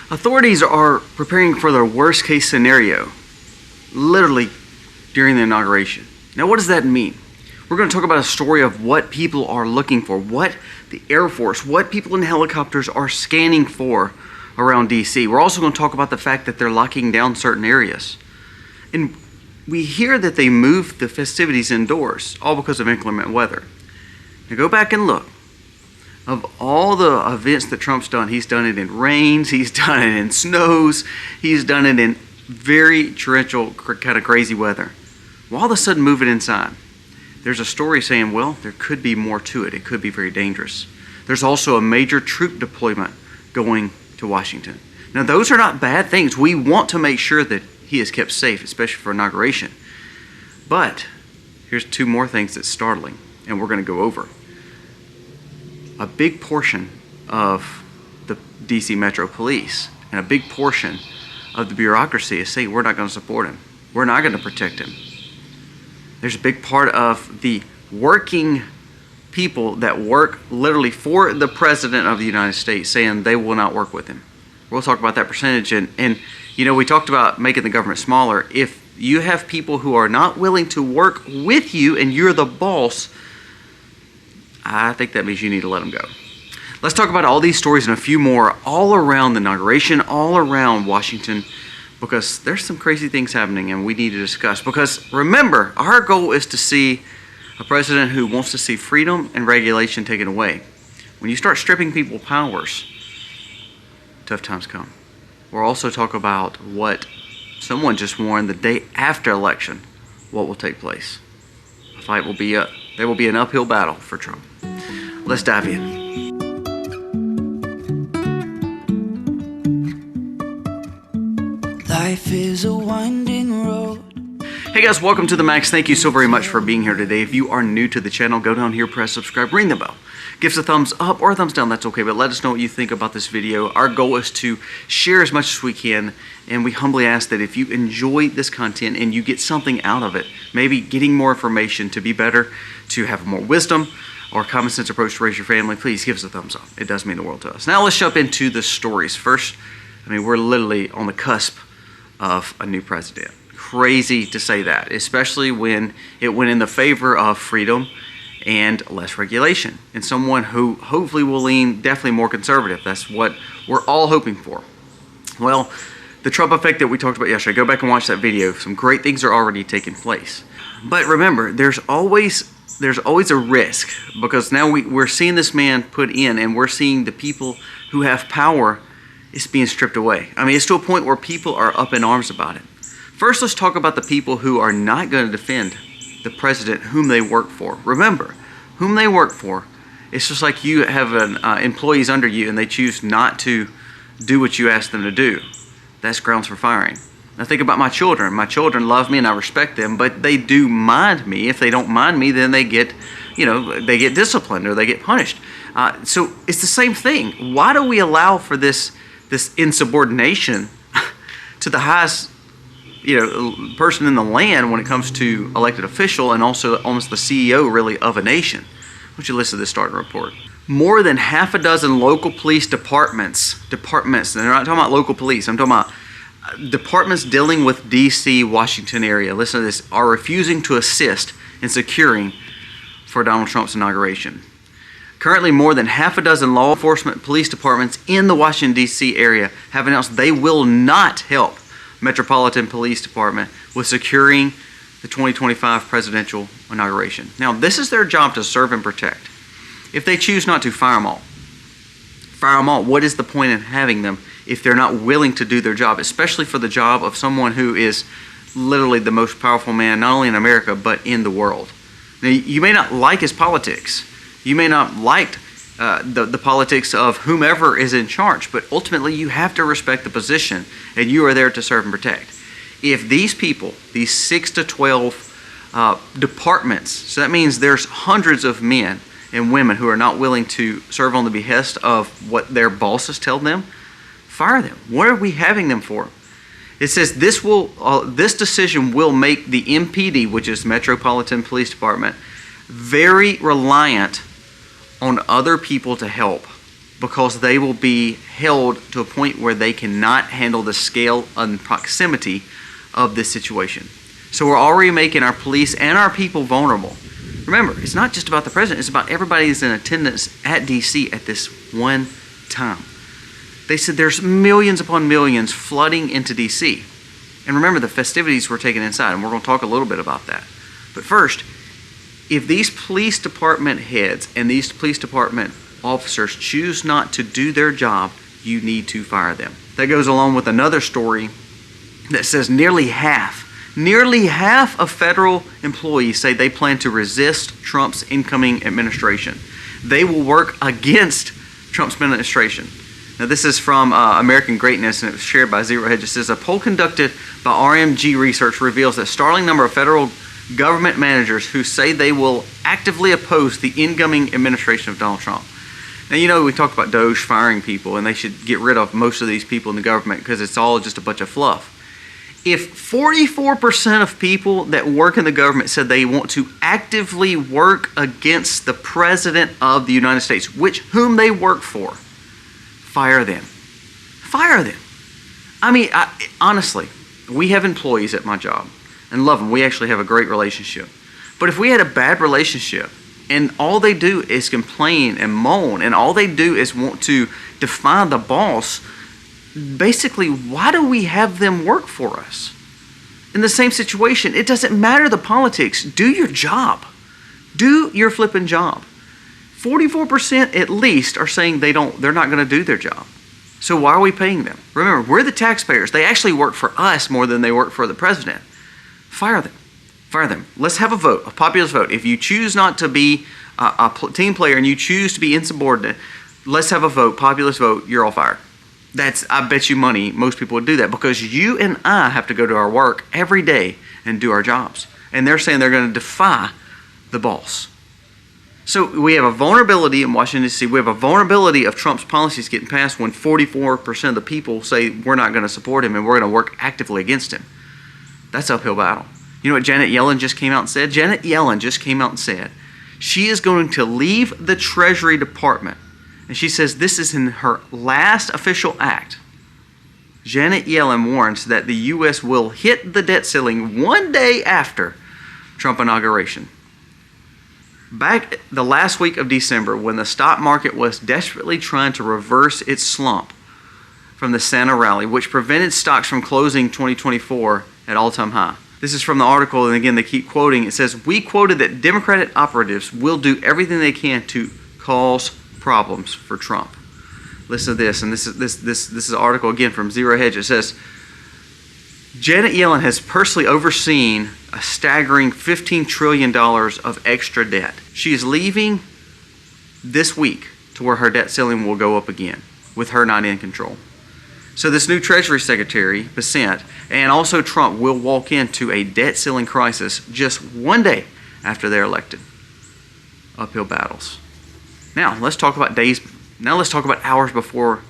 Authorities are preparing for their worst case scenario, literally during the inauguration. Now, what does that mean? We're going to talk about a story of what people are looking for, what the Air Force, what people in helicopters are scanning for around DC. We're also going to talk about the fact that they're locking down certain areas. And we hear that they moved the festivities indoors, all because of inclement weather. Now go back and look. Of all the events that Trump's done, he's done it in rains, he's done it in snows, he's done it in very torrential, kind of crazy weather. Well, all of a sudden move it inside. There's a story saying, well, there could be more to it. It could be very dangerous. There's also a major troop deployment going to Washington. Now, those are not bad things. We want to make sure that he is kept safe, especially for inauguration. But here's two more things that's startling, and we're going to go over. A big portion of the DC Metro Police and a big portion of the bureaucracy is saying we're not going to support him. We're not going to protect him. There's a big part of the working people that work literally for the President of the United States saying they will not work with him. We'll talk about that percentage. And you know, we talked about making the government smaller. If you have people who are not willing to work with you and you're the boss, I think that means you need to let them go. Let's talk about all these stories and a few more all around the inauguration, all around Washington, because there's some crazy things happening and we need to discuss. Because remember, our goal is to see a president who wants to see freedom and regulation taken away. When you start stripping people powers, tough times come. We'll also talk about what someone just warned the day after election, what will take place. The fight will be there will be an uphill battle for Trump. Let's dive in. Life is a winding road. Hey guys, welcome to the Max. Thank you so very much for being here today. If you are new to the channel, go down here, press subscribe, ring the bell. Give us a thumbs up or a thumbs down, that's okay, but let us know what you think about this video. Our goal is to share as much as we can, and we humbly ask that if you enjoy this content and you get something out of it, maybe getting more information to be better, to have more wisdom, or common sense approach to raise your family, please give us a thumbs up. It does mean the world to us. Now let's jump into the stories. First, we're literally on the cusp of a new president. Crazy to say that, especially when it went in the favor of freedom and less regulation, and someone who hopefully will lean definitely more conservative. That's what we're all hoping for. Well, the Trump effect that we talked about yesterday, go back and watch that video. Some great things are already taking place. But remember, there's always a risk, because now we're seeing this man put in, and we're seeing the people who have power is being stripped away. It's to a point where people are up in arms about it. First, let's talk about the people who are not going to defend the president whom they work for. Remember, whom they work for, it's just like you have employees under you and they choose not to do what you ask them to do. That's grounds for firing. Now think about my children. My children love me and I respect them, but they do mind me. If they don't mind me, then they get, they get disciplined or they get punished. So it's the same thing. Why do we allow for this insubordination to the highest person in the land when it comes to elected official, and also almost the CEO really of a nation? Why don't you listen to this starting report? More than half a dozen local police departments, and they're not talking about local police, I'm talking about departments dealing with DC, Washington area, listen to this, are refusing to assist in securing for Donald Trump's inauguration. Currently, more than half a dozen law enforcement police departments in the Washington, D.C. area have announced they will not help Metropolitan Police Department with securing the 2025 presidential inauguration. Now, this is their job to serve and protect. If they choose not to, fire them all. Fire them all. What is the point in having them if they're not willing to do their job, especially for the job of someone who is literally the most powerful man, not only in America, but in the world? Now, you may not like his politics. You may not like the politics of whomever is in charge, but ultimately you have to respect the position, and you are there to serve and protect. If these people, these 6 to 12 departments, so that means there's hundreds of men and women who are not willing to serve on the behest of what their bosses tell them, fire them. What are we having them for? It says this decision will make the MPD, which is Metropolitan Police Department, very reliant on other people to help. because they will be held to a point where they cannot handle the scale and proximity of this situation. So we're already making our police and our people vulnerable. Remember, it's not just about the president, it's about everybody who's in attendance at DC at this one time. They said there's millions upon millions flooding into DC. And remember, the festivities were taken inside, and we're going to talk a little bit about that. But first, if these police department heads and these police department officers choose not to do their job, you need to fire them. That goes along with another story that says nearly half of federal employees say they plan to resist Trump's incoming administration. They will work against Trump's administration. Now, this is from American Greatness, and it was shared by Zero Hedge. It says, a poll conducted by RMG Research reveals that a startling number of federal government managers who say they will actively oppose the incoming administration of Donald Trump. Now, you know, we talked about Doge firing people, and they should get rid of most of these people in the government because it's all just a bunch of fluff. If 44% of people that work in the government said they want to actively work against the President of the United States, whom they work for, fire them. Fire them. I mean, honestly, we have employees at my job and love them. We actually have a great relationship. But if we had a bad relationship and all they do is complain and moan and all they do is want to defy the boss, basically, why do we have them work for us? In the same situation, it doesn't matter the politics. Do your job. Do your flipping job. 44% at least are saying they're not going to do their job. So why are we paying them? Remember, we're the taxpayers. They actually work for us more than they work for the president. Fire them. Fire them. Let's have a vote, a populist vote. If you choose not to be a team player and you choose to be insubordinate, let's have a vote, populist vote, you're all fired. I bet you money most people would do that because you and I have to go to our work every day and do our jobs. And they're saying they're going to defy the boss. So we have a vulnerability in Washington, D.C. We have a vulnerability of Trump's policies getting passed when 44% of the people say we're not going to support him and we're going to work actively against him. That's an uphill battle. You know what Janet Yellen just came out and said? Janet Yellen just came out and said she is going to leave the Treasury Department. And she says this is in her last official act. Janet Yellen warns that the U.S. will hit the debt ceiling one day after Trump inauguration. Back the last week of December, when the stock market was desperately trying to reverse its slump from the Santa rally, which prevented stocks from closing 2024 at all-time high. This is from the article, and again, they keep quoting. It says, we quoted that Democratic operatives will do everything they can to cause problems for Trump. Listen to this, and this is an article again from Zero Hedge. It says, Janet Yellen has personally overseen a staggering $15 trillion of extra debt. She is leaving this week to where her debt ceiling will go up again with her not in control. So this new Treasury Secretary, Bessent, and also Trump will walk into a debt ceiling crisis just one day after they're elected. Uphill battles. Now, let's talk about hours before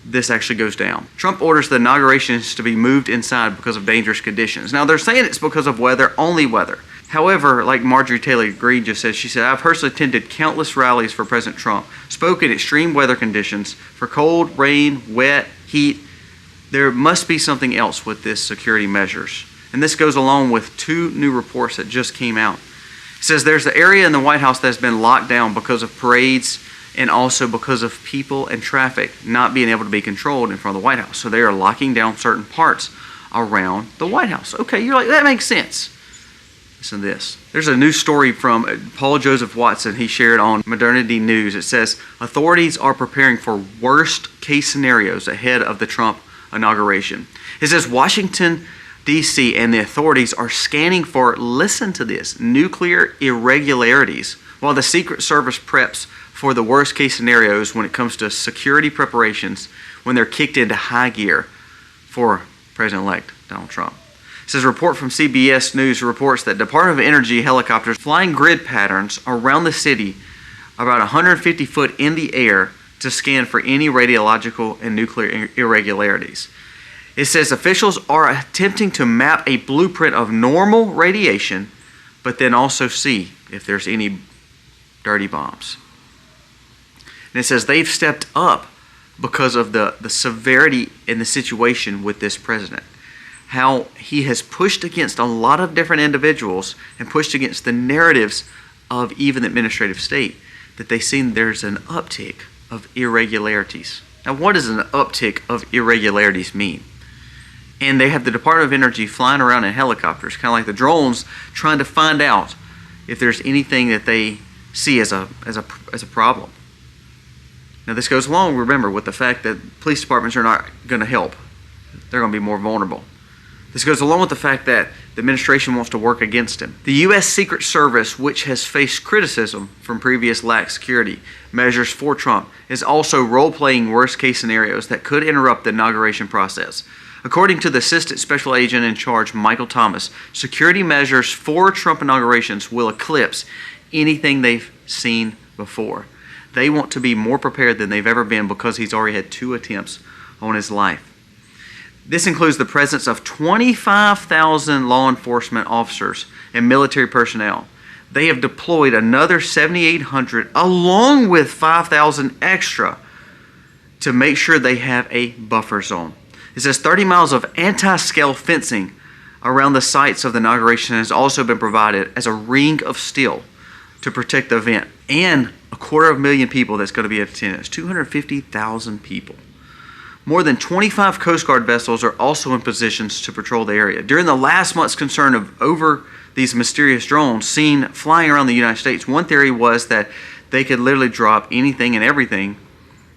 this actually goes down. Trump orders the inaugurations to be moved inside because of dangerous conditions. Now, they're saying it's because of weather, only weather. However, like Marjorie Taylor Greene just said, she said, I've personally attended countless rallies for President Trump, spoke in extreme weather conditions, for cold, rain, wet, heat. There must be something else with this security measures. And this goes along with two new reports that just came out. It says there's an area in the White House that's been locked down because of parades and also because of people and traffic not being able to be controlled in front of the White House. So they are locking down certain parts around the White House. Okay, you're like, that makes sense. Listen to this. There's a new story from Paul Joseph Watson he shared on Modernity News. It says, authorities are preparing for worst case scenarios ahead of the Trump inauguration. It says Washington, D.C. and the authorities are scanning for, listen to this, nuclear irregularities, while the Secret Service preps for the worst case scenarios when it comes to security preparations when they're kicked into high gear for President-elect Donald Trump. It says a report from CBS News reports that Department of Energy helicopters flying grid patterns around the city about 150 foot in the air to scan for any radiological and nuclear irregularities. It says officials are attempting to map a blueprint of normal radiation, but then also see if there's any dirty bombs. And it says they've stepped up because of the severity in the situation with this president. How he has pushed against a lot of different individuals and pushed against the narratives of even the administrative state, that they've seen there's an uptick of irregularities. Now, what does an uptick of irregularities mean? And they have the Department of Energy flying around in helicopters, kind of like the drones, trying to find out if there's anything that they see as a problem. Now, this goes along, remember, with the fact that police departments are not going to help. They're going to be more vulnerable. This goes along with the fact that the administration wants to work against him. The U.S. Secret Service, which has faced criticism from previous lax security measures for Trump, is also role-playing worst-case scenarios that could interrupt the inauguration process. According to the Assistant Special Agent in Charge, Michael Thomas, security measures for Trump inaugurations will eclipse anything they've seen before. They want to be more prepared than they've ever been because he's already had 2 attempts on his life. This includes the presence of 25,000 law enforcement officers and military personnel. They have deployed another 7,800 along with 5,000 extra to make sure they have a buffer zone. It says 30 miles of anti-scale fencing around the sites of the inauguration has also been provided as a ring of steel to protect the event. And 250,000 people that's going to be in attendance, 250,000 people. More than 25 Coast Guard vessels are also in positions to patrol the area. During the last month's concern over these mysterious drones seen flying around the United States, one theory was that they could literally drop anything and everything,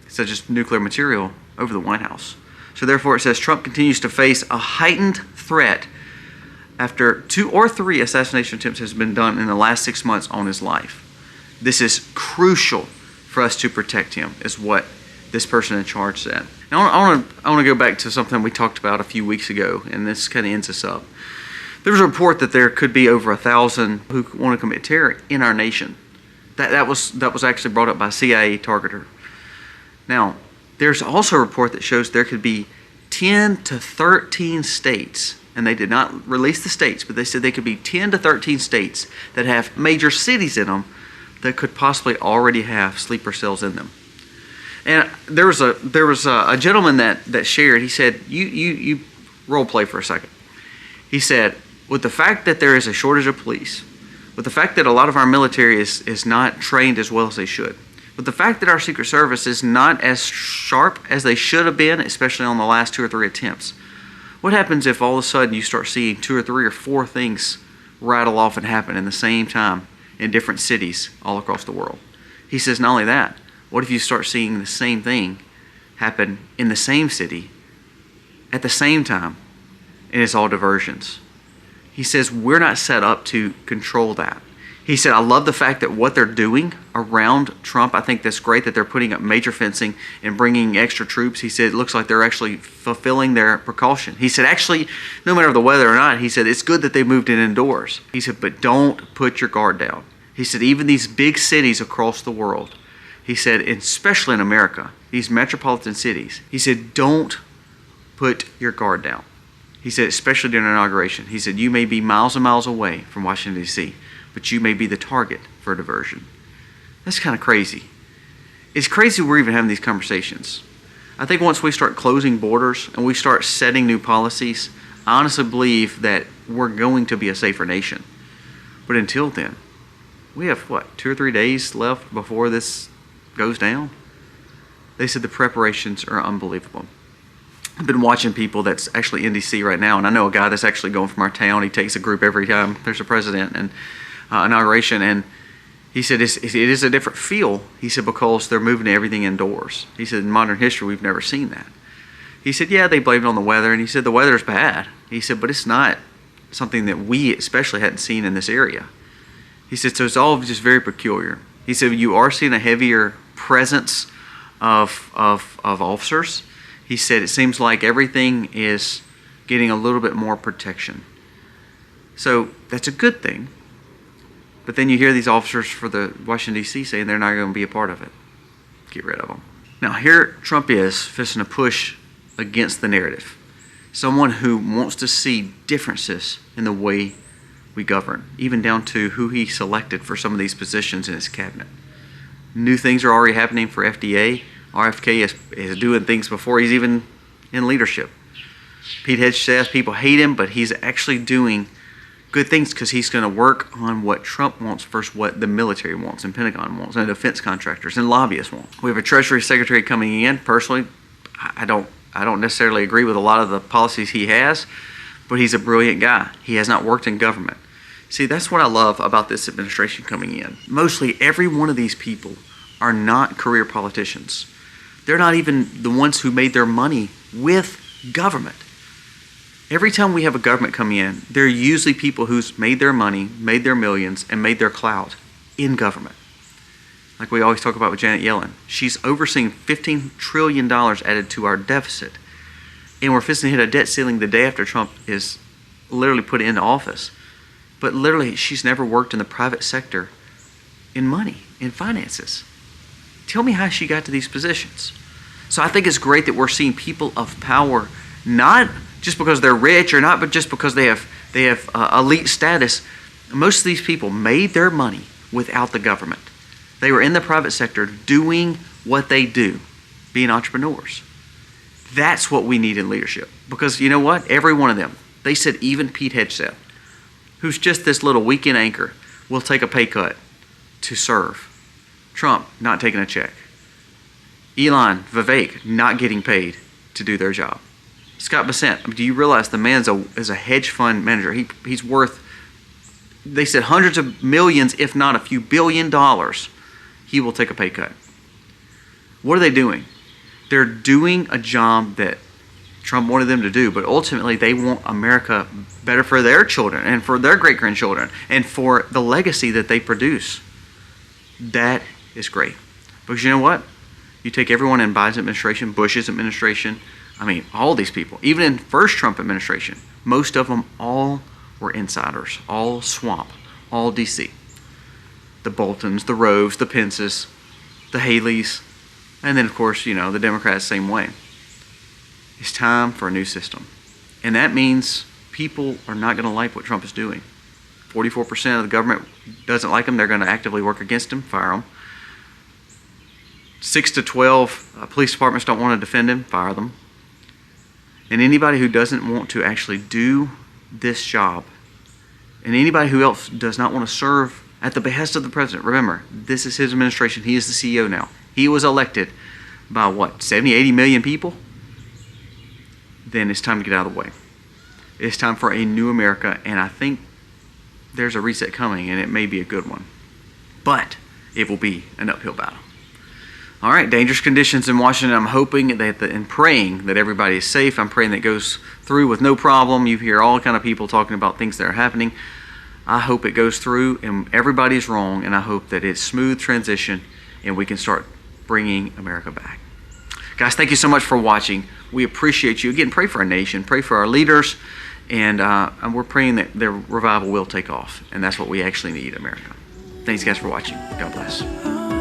such as nuclear material, over the White House. So therefore, it says Trump continues to face a heightened threat after 2 or 3 assassination attempts has been done in the last 6 months on his life. This is crucial for us to protect him, is what this person in charge said. Now, I want to go back to something we talked about a few weeks ago, and this kind of ends us up. There was a report that there could be over 1,000 who want to commit terror in our nation. That was actually brought up by a CIA targeter. Now, there's also a report that shows there could be 10 to 13 states, and they did not release the states, but they said they could be 10 to 13 states that have major cities in them that could possibly already have sleeper cells in them. And there was a gentleman that shared. He said, you role play for a second. He said, with the fact that there is a shortage of police, with the fact that a lot of our military is not trained as well as they should, with the fact that our Secret Service is not as sharp as they should have been, especially on the last 2 or 3 attempts, what happens if all of a sudden you start seeing 2 or 3 or 4 things rattle off and happen in the same time in different cities all across the world? He says, not only that, what if you start seeing the same thing happen in the same city at the same time, and it's all diversions? He says, we're not set up to control that. He said, I love the fact that what they're doing around Trump, I think that's great that they're putting up major fencing and bringing extra troops. He said, it looks like they're actually fulfilling their precaution. He said, actually, no matter the weather or not, he said, it's good that they moved it indoors. He said, but don't put your guard down. He said, even these big cities across the world, he said, especially in America, these metropolitan cities, he said, don't put your guard down. He said, especially during inauguration, he said, you may be miles and miles away from Washington, D.C., but you may be the target for a diversion. That's kind of crazy. It's crazy we're even having these conversations. I think once we start closing borders and we start setting new policies, I honestly believe that we're going to be a safer nation. But until then, we have, 2 or 3 days left before this goes down? They said the preparations are unbelievable. I've been watching people that's actually in D.C. right now, and I know a guy that's actually going from our town. He takes a group every time there's a president and inauguration, and he said it is a different feel. He said because they're moving everything indoors. He said in modern history we've never seen that. He said, yeah, they blamed it on the weather, and he said the weather's bad. He said, but it's not something that we especially hadn't seen in this area. He said, so it's all just very peculiar. He said, you are seeing a heavier presence of officers. He said, it seems like everything is getting a little bit more protection. So that's a good thing. But then you hear these officers for the Washington, D.C. saying they're not going to be a part of it. Get rid of them. Now here Trump is fixing to push against the narrative. Someone who wants to see differences in the way we govern, even down to who he selected for some of these positions in his cabinet. New things are already happening for FDA. RFK is doing things before he's even in leadership. Pete Hegseth, people hate him, but he's actually doing good things because he's going to work on what Trump wants versus what the military wants and Pentagon wants and defense contractors and lobbyists want. We have a Treasury Secretary coming in. Personally, I don't necessarily agree with a lot of the policies he has, but he's a brilliant guy. He has not worked in government. See, that's what I love about this administration coming in. Mostly every one of these people are not career politicians. They're not even the ones who made their money with government. Every time we have a government come in, they're usually people who's made their money, made their millions, and made their clout in government. Like we always talk about with Janet Yellen. She's overseeing $15 trillion added to our deficit. And we're fixing to hit a debt ceiling the day after Trump is literally put into office. But literally, she's never worked in the private sector in money, in finances. Tell me how she got to these positions. So I think it's great that we're seeing people of power, not just because they're rich or not, but just because they have elite status. Most of these people made their money without the government. They were in the private sector doing what they do, being entrepreneurs. That's what we need in leadership. Because you know what? Every one of them, they said even Pete Hegseth, who's just this little weekend anchor, will take a pay cut to serve. Trump not taking a check. Elon, Vivek not getting paid to do their job. Scott Bessent, do you realize the man is a hedge fund manager? He's worth, they said, hundreds of millions, if not a few $1 billion. He will take a pay cut. What are they doing? They're doing a job that Trump wanted them to do, but ultimately they want America better for their children and for their great-grandchildren and for the legacy that they produce. That is great. Because you know what? You take everyone in Biden's administration, Bush's administration, I mean, all these people, even in first Trump administration, most of them all were insiders, all swamp, all DC. The Boltons, the Roves, the Pences, the Haleys, and then of course, you know, the Democrats same way. It's time for a new system. And that means people are not going to like what Trump is doing. 44% of the government doesn't like him. They're going to actively work against him, fire him. 6 to 12 police departments don't want to defend him, fire them. And anybody who doesn't want to actually do this job, and anybody who else does not want to serve at the behest of the president, remember, this is his administration. He is the CEO now. He was elected by what, 70, 80 million people? Then it's time to get out of the way. It's time for a new America, and I think there's a reset coming, and it may be a good one. But it will be an uphill battle. All right, dangerous conditions in Washington. I'm hoping that and praying that everybody is safe. I'm praying that it goes through with no problem. You hear all kind of people talking about things that are happening. I hope it goes through and everybody's wrong, and I hope that it's smooth transition and we can start bringing America back. Guys, thank you so much for watching. We appreciate you. Again, pray for our nation, pray for our leaders, and we're praying that their revival will take off, and that's what we actually need, America. Thanks, guys, for watching. God bless.